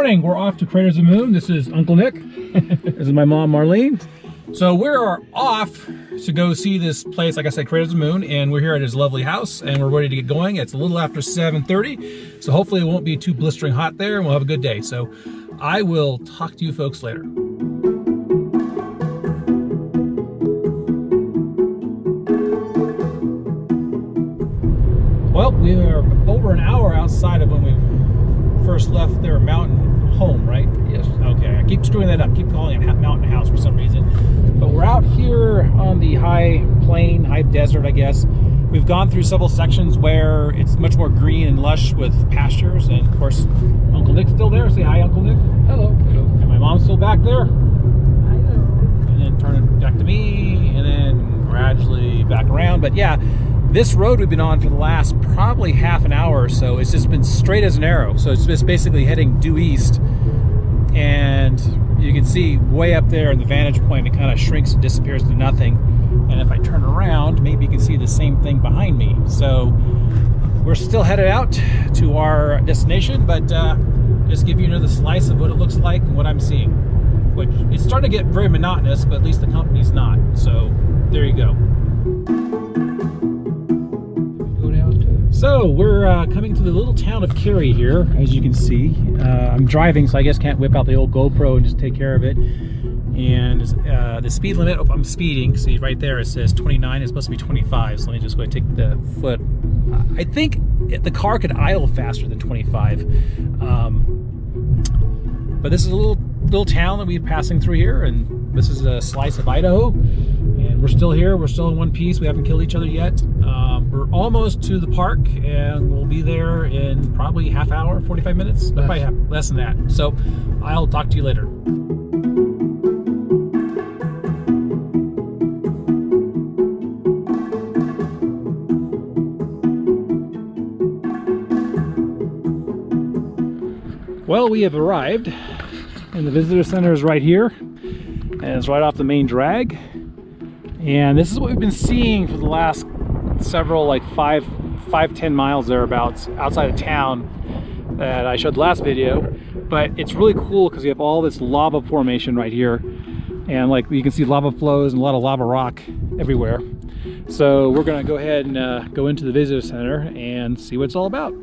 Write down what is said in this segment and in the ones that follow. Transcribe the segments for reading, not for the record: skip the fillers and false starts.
morning. We're off to Craters of the Moon. This is Uncle Nick. This is my mom, Marlene. So we're off to go see this place, like I said, Craters of the Moon, and we're here at his lovely house, and we're ready to get going. It's a little after 7:30, so hopefully it won't be too blistering hot there, and we'll have a good day. So I will talk to you folks later. Well, we are over an hour outside of when we first left their Mountain Home, right? Yes. Okay, I keep screwing that up. Keep calling it Mountain House for some reason. But we're out here on the high plain, high desert, I guess. We've gone through several sections where it's much more green and lush with pastures. And of course, Uncle Nick's still there. Say hi, Uncle Nick. Hello. Hello. And my mom's still back there. Hello. And then turn it back to me, and then gradually back around. But yeah, this road we've been on for the last probably half an hour or so, it's just been straight as an arrow. So it's just basically heading due east. And you can see way up there in the vantage point, it kind of shrinks and disappears to nothing. And if I turn around, maybe you can see the same thing behind me. So we're still headed out to our destination, but just give you another slice of what it looks like and what I'm seeing. Which it's starting to get very monotonous, but at least the company's not. So there you go. So we're coming to the little town of Cary here, as you can see. I'm driving, so I guess can't whip out the old GoPro and just take care of it. And the speed limit, oh, I'm speeding. See right there, it says 29. It's supposed to be 25. So let me just go ahead and take the foot. I think the car could idle faster than 25. But this is a little town that we're passing through here, and this is a slice of Idaho. And we're still here. We're still in one piece. We haven't killed each other yet. We're almost to the park, and we'll be there in probably half hour, 45 minutes. But probably less than that. So I'll talk to you later. Well, we have arrived, and the visitor center is right here, and it's right off the main drag. And this is what we've been seeing for the last several, like 5-10 miles thereabouts outside of town that I showed the last video. But it's really cool because you have all this lava formation right here, and like you can see lava flows and a lot of lava rock everywhere. So we're gonna go ahead and go into the visitor center and see what it's all about.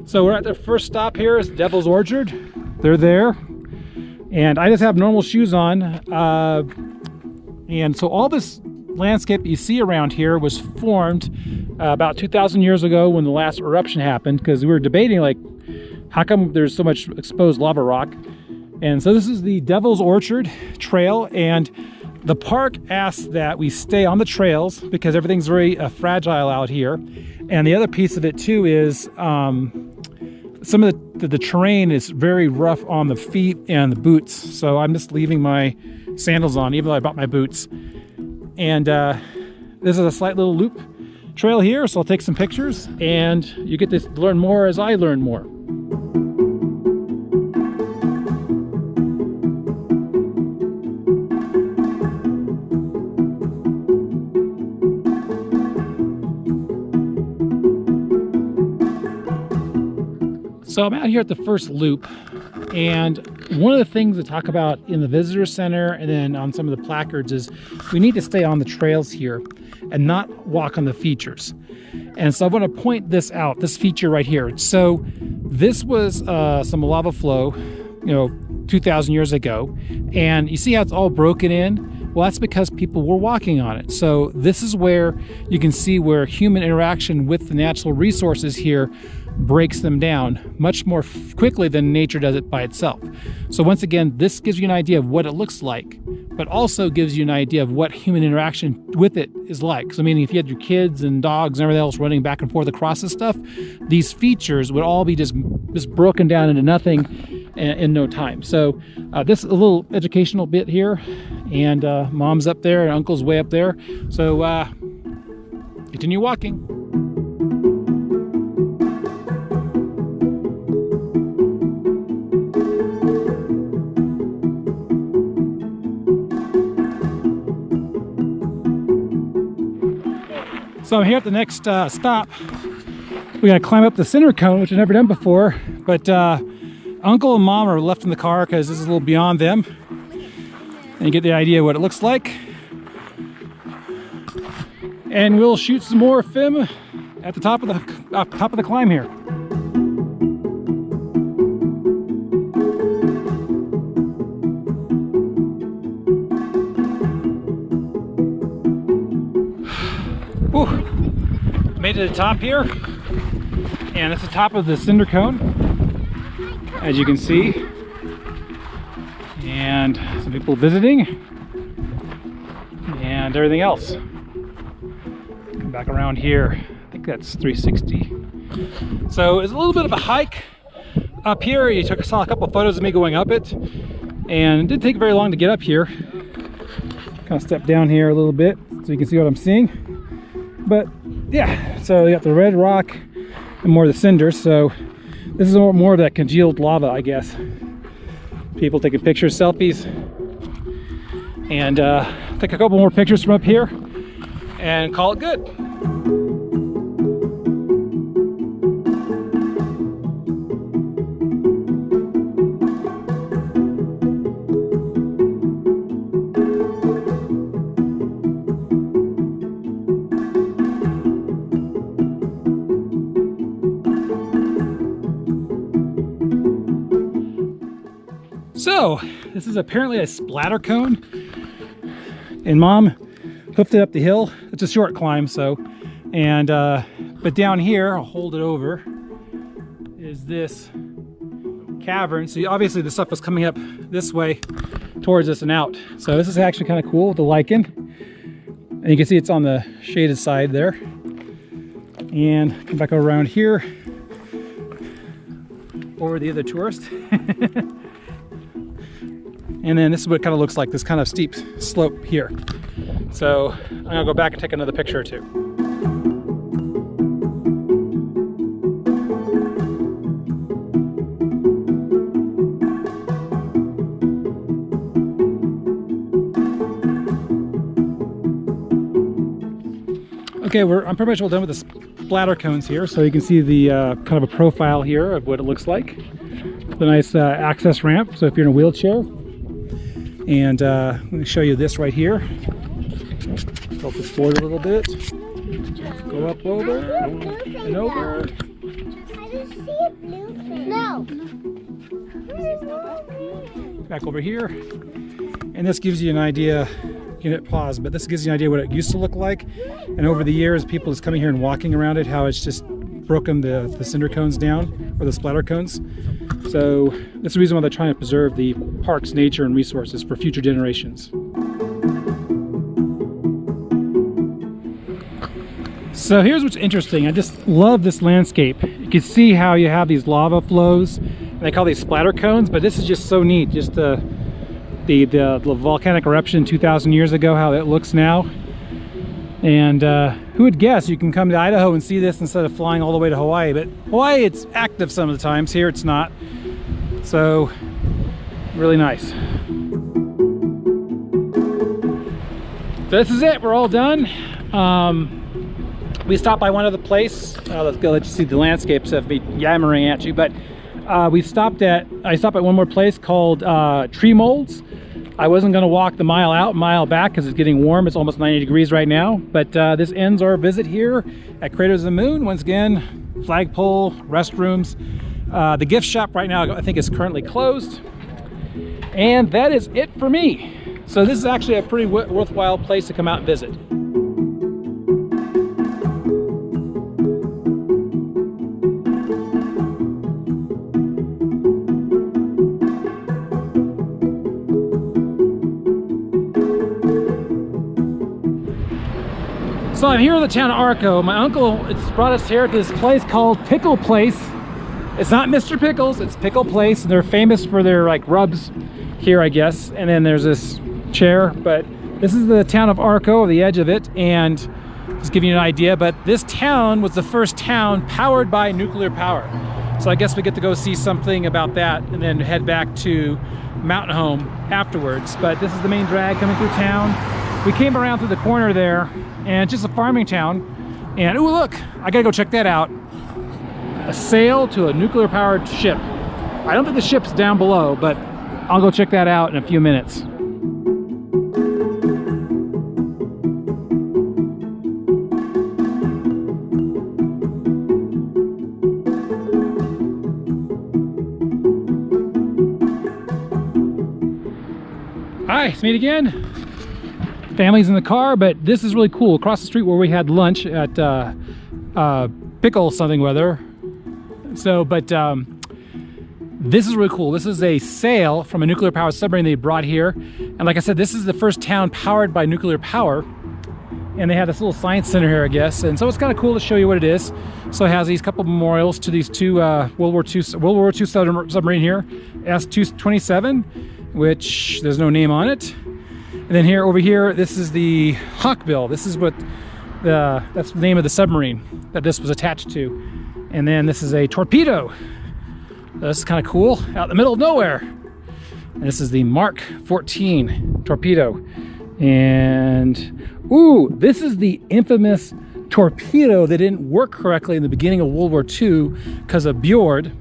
So we're at the first stop here. Is Devil's Orchard. They're there. And I just have normal shoes on. And so all this landscape you see around here was formed about 2,000 years ago when the last eruption happened, because we were debating, like, how come there's so much exposed lava rock? And so this is the Devil's Orchard Trail, and the park asks that we stay on the trails because everything's very fragile out here. And the other piece of it too is some of the terrain is very rough on the feet and the boots. So I'm just leaving my sandals on, even though I bought my boots. And this is a slight little loop trail here, so I'll take some pictures, and you get to learn more as I learn more. So I'm out here at the first loop, and one of the things to talk about in the visitor center and then on some of the placards is we need to stay on the trails here and not walk on the features. And so I want to point this out, this feature right here. So this was some lava flow, 2,000 years ago, and you see how it's all broken in? Well, that's because people were walking on it. So this is where you can see where human interaction with the natural resources here breaks them down much more quickly than nature does it by itself. So once again, this gives you an idea of what it looks like, but also gives you an idea of what human interaction with it is like. So meaning if you had your kids and dogs and everything else running back and forth across this stuff, these features would all be just broken down into nothing in no time. So this is a little educational bit here, and mom's up there and uncle's way up there. So continue walking. So I'm here at the next stop. We gotta climb up the center cone, which I've never done before, but Uncle and Mom are left in the car because this is a little beyond them. And you get the idea of what it looks like. And we'll shoot some more film at the top of the climb here. Whew. Made it to the top here, and it's the top of the cinder cone, as you can see, and some people visiting and everything else. Come back around here. I think that's 360. So it's a little bit of a hike up here. You saw a couple of photos of me going up it, and it didn't take very long to get up here. Kind of step down here a little bit so you can see what I'm seeing. But yeah, so you got the red rock and more of the cinders. So this is more of that congealed lava, I guess. People taking pictures, selfies, and take a couple more pictures from up here and call it good. So this is apparently a splatter cone, and Mom hoofed it up the hill. It's a short climb, so, and but down here, I'll hold it over, is this cavern. So obviously the stuff was coming up this way towards us and out. So this is actually kind of cool with the lichen, and you can see it's on the shaded side there. And come back around here over the other tourist. And then this is what it kind of looks like, this kind of steep slope here. So I'm gonna go back and take another picture or two. Okay, I'm pretty much all done with the splatter cones here, so you can see the kind of a profile here of what it looks like. The nice access ramp, so if you're in a wheelchair. And let me show you this right here. Tilt this forward a little bit. Go up over and over. I just see a blueprint. No. Back over here. And this gives you an idea. You can hit pause, but this gives you an idea what it used to look like. And over the years, people just coming here and walking around it, how it's just broken the cinder cones down, or the splatter cones. So that's the reason why they're trying to preserve the park's nature and resources for future generations. So here's what's interesting. I just love this landscape. You can see how you have these lava flows, and they call these splatter cones, but this is just so neat. Just the volcanic eruption 2,000 years ago, how it looks now. And who would guess you can come to Idaho and see this instead of flying all the way to Hawaii. But Hawaii, it's active some of the times. Here it's not. So really nice. So this is it. We're all done. We stopped by one other place. Let's go let you see the landscape instead of me yammering at you. But I stopped at one more place called Tree Molds. I wasn't going to walk the mile back because it's getting warm. It's almost 90 degrees right now. But this ends our visit here at Craters of the Moon. Once again, flagpole, restrooms. The gift shop right now I think is currently closed. And that is it for me. So this is actually a pretty worthwhile place to come out and visit. So I'm here in the town of Arco. My uncle brought us here to this place called Pickle Place. It's not Mr. Pickles, it's Pickle Place. They're famous for their like rubs here, I guess. And then there's this chair, but this is the town of Arco, the edge of it. And just give you an idea, but this town was the first town powered by nuclear power. So I guess we get to go see something about that and then head back to Mountain Home afterwards. But this is the main drag coming through town. We came around through the corner there, and it's just a farming town. And oh look, I gotta go check that out. A sail to a nuclear powered ship. I don't think the ship's down below, but I'll go check that out in a few minutes. Hi, it's me again. Family's in the car, but this is really cool. Across the street where we had lunch at Pickle something weather. So, but this is really cool. This is a sail from a nuclear powered submarine they brought here. And like I said, this is the first town powered by nuclear power. And they have this little science center here, I guess. And so it's kind of cool to show you what it is. So it has these couple memorials to these two World War II submarine here, S-227, which there's no name on it. And then here, over here, this is the Hawkbill. This is what that's the name of the submarine that this was attached to. And then this is a torpedo. This is kind of cool, out in the middle of nowhere. And this is the Mark 14 torpedo. And ooh, this is the infamous torpedo that didn't work correctly in the beginning of World War II because of Bjord.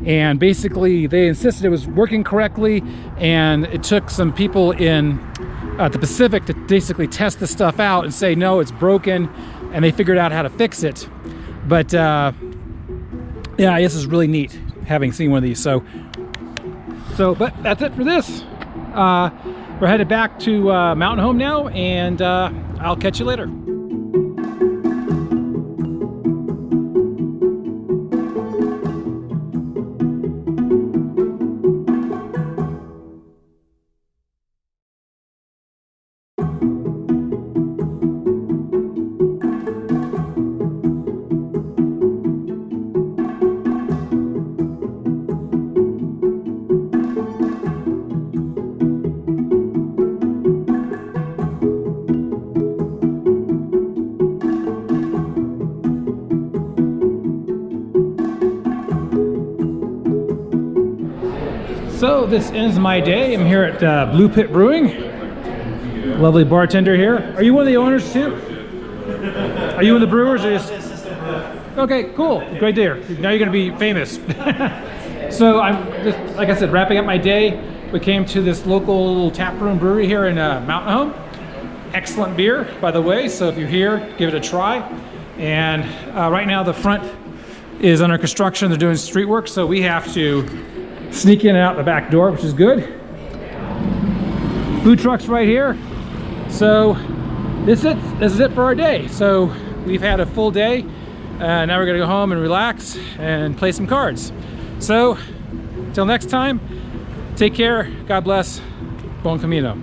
And basically they insisted it was working correctly, and it took some people in the Pacific to basically test the stuff out and say no, it's broken, and they figured out how to fix it. But yeah, this is really neat having seen one of these. So but that's it for this. We're headed back to Mountain Home now, and I'll catch you later. So this ends my day. I'm here at Blue Pit Brewing. Lovely bartender here. Are you one of the owners too? Are you one of the brewers? Or just... Okay, cool. Great to hear. Now you're going to be famous. So I'm just, like I said, wrapping up my day. We came to this local tap room brewery here in Mountain Home. Excellent beer, by the way. So if you're here, give it a try. And right now the front is under construction. They're doing street work, so we have to sneak in and out the back door, which is good. Food trucks right here. So this is it for our day. So we've had a full day. Now we're gonna go home and relax and play some cards. So until next time, take care, God bless, bon camino.